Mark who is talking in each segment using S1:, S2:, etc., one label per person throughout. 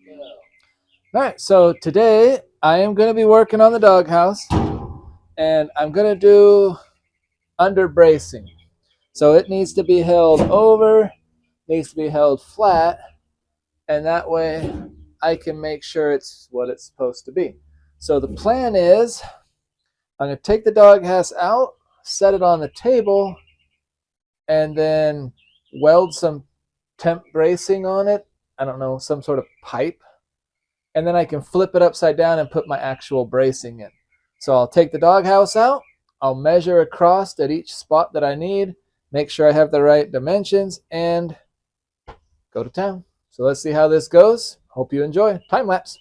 S1: All right, so today I am going to be working on the doghouse, and I'm going to do under bracing. So it needs to be held over, needs to be held flat, and that way I can make sure it's what it's supposed to be. So the plan is I'm going to take the doghouse out, set it on the table, and then weld some temp bracing on it. I don't know, some sort of pipe. And then I can flip it upside down and put my actual bracing in. So I'll take the doghouse out, I'll measure across at each spot that I need, make sure I have the right dimensions, and go to town. So let's see how this goes. Hope you enjoy. Time lapse.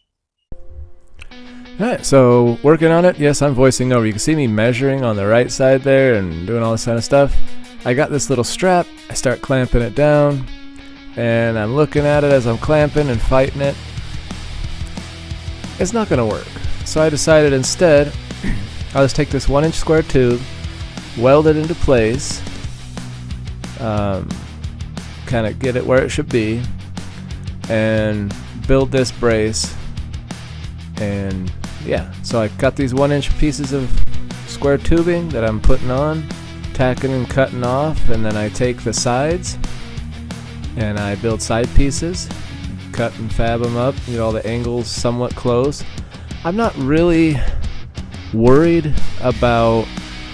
S2: Alright, so working on it. Yes, I'm voicing over. You can see me measuring on the right side there and doing all this kind of stuff. I got this little strap. I start clamping it down, and I'm looking at it as I'm clamping and fighting it. It's not going to work. So I decided instead, I'll just take this 1-inch square tube, weld it into place, kind of get it where it should be, and build this brace. And yeah, so I cut these 1-inch pieces of square tubing that I'm putting on, tacking and cutting off, and then I take the sides and I build side pieces, cut and fab them up, get all the angles somewhat close. I'm not really worried about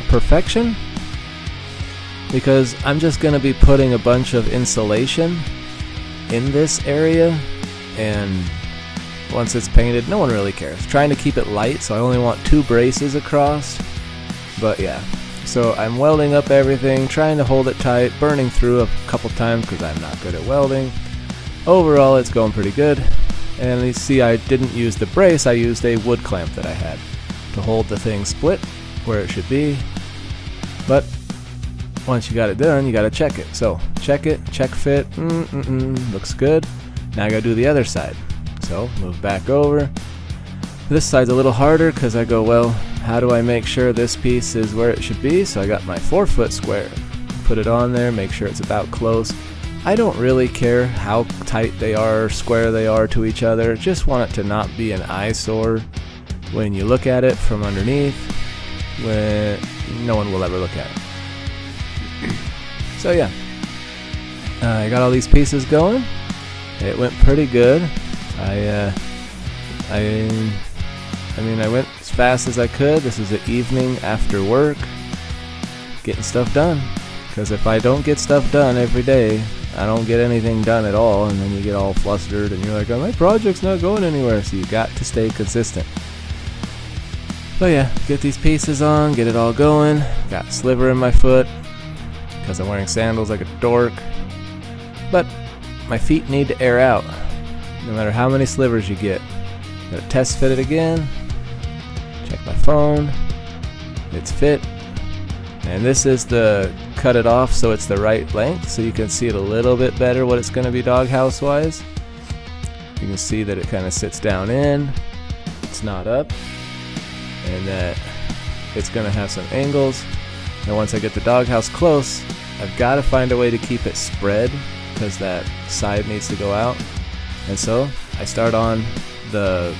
S2: perfection because I'm just going to be putting a bunch of insulation in this area, and once it's painted, no one really cares. Trying to keep it light, so I only want 2 braces across. But yeah, so I'm welding up everything, trying to hold it tight, burning through a couple times because I'm not good at welding. Overall, it's going pretty good. And you see, I didn't use the brace, I used a wood clamp that I had to hold the thing split where it should be. But once you got it done, you got to check it. So check it, check fit, looks good. Now I got to do the other side. So move back over. This side's a little harder because I go, well, how do I make sure this piece is where it should be? So I got my 4-foot square, put it on there, make sure it's about close. I don't really care how tight they are, square they are to each other. Just want it to not be an eyesore when you look at it from underneath, when no one will ever look at it. So yeah, I got all these pieces going. It went pretty good. I mean, I went as fast as I could. This is the evening after work, getting stuff done. Because if I don't get stuff done every day, I don't get anything done at all, and then you get all flustered and you're like, oh, my project's not going anywhere. So you got to stay consistent. But yeah, get these pieces on, get it all going. Got a sliver in my foot because I'm wearing sandals like a dork. But my feet need to air out, no matter how many slivers you get. Gotta test fit it again. Check my phone. It's fit. And this is the cut it off so it's the right length, so you can see it a little bit better what it's going to be doghouse wise. You can see that it kind of sits down in. It's not up. And that it's going to have some angles. And once I get the doghouse close, I've got to find a way to keep it spread because that side needs to go out. And so I start on the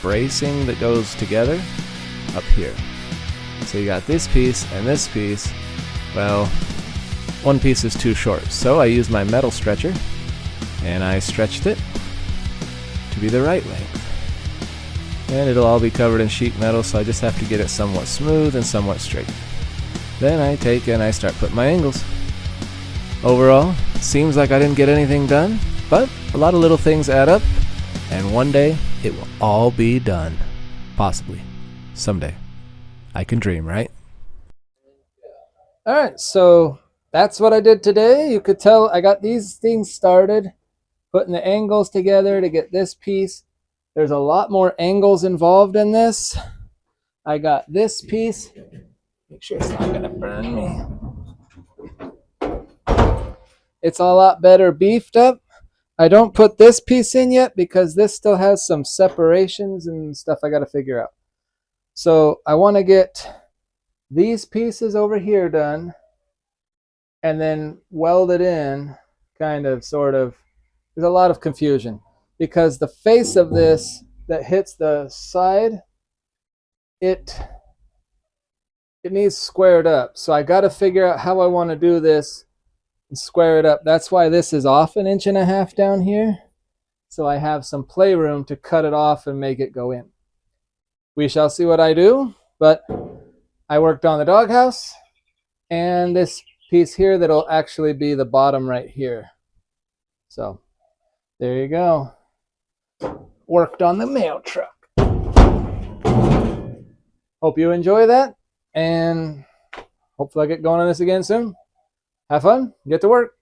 S2: bracing that goes together up here. So you got this piece and this piece. Well, one piece is too short, so I used my metal stretcher and I stretched it to be the right length. And it'll all be covered in sheet metal, so I just have to get it somewhat smooth and somewhat straight. Then I take and I start putting my angles. Overall, seems like I didn't get anything done, but a lot of little things add up, and one day it will all be done. Possibly. Someday. I can dream, right?
S1: All right, so that's what I did today. You could tell I got these things started, putting the angles together to get this piece. There's a lot more angles involved in this. I got this piece. Make sure it's not going to burn me. It's a lot better beefed up. I don't put this piece in yet because this still has some separations and stuff I got to figure out. So I want to get these pieces over here done and then weld it in, kind of, sort of. There's a lot of confusion because the face of this that hits the side, it needs squared up. So I got to figure out how I want to do this and square it up. That's why this is off 1.5 inches down here. So I have some playroom to cut it off and make it go in. We shall see what I do, but I worked on the doghouse and this piece here that'll actually be the bottom right here. So there you go. Worked on the mail truck. Hope you enjoy that, and hopefully I get going on this again soon. Have fun, get to work.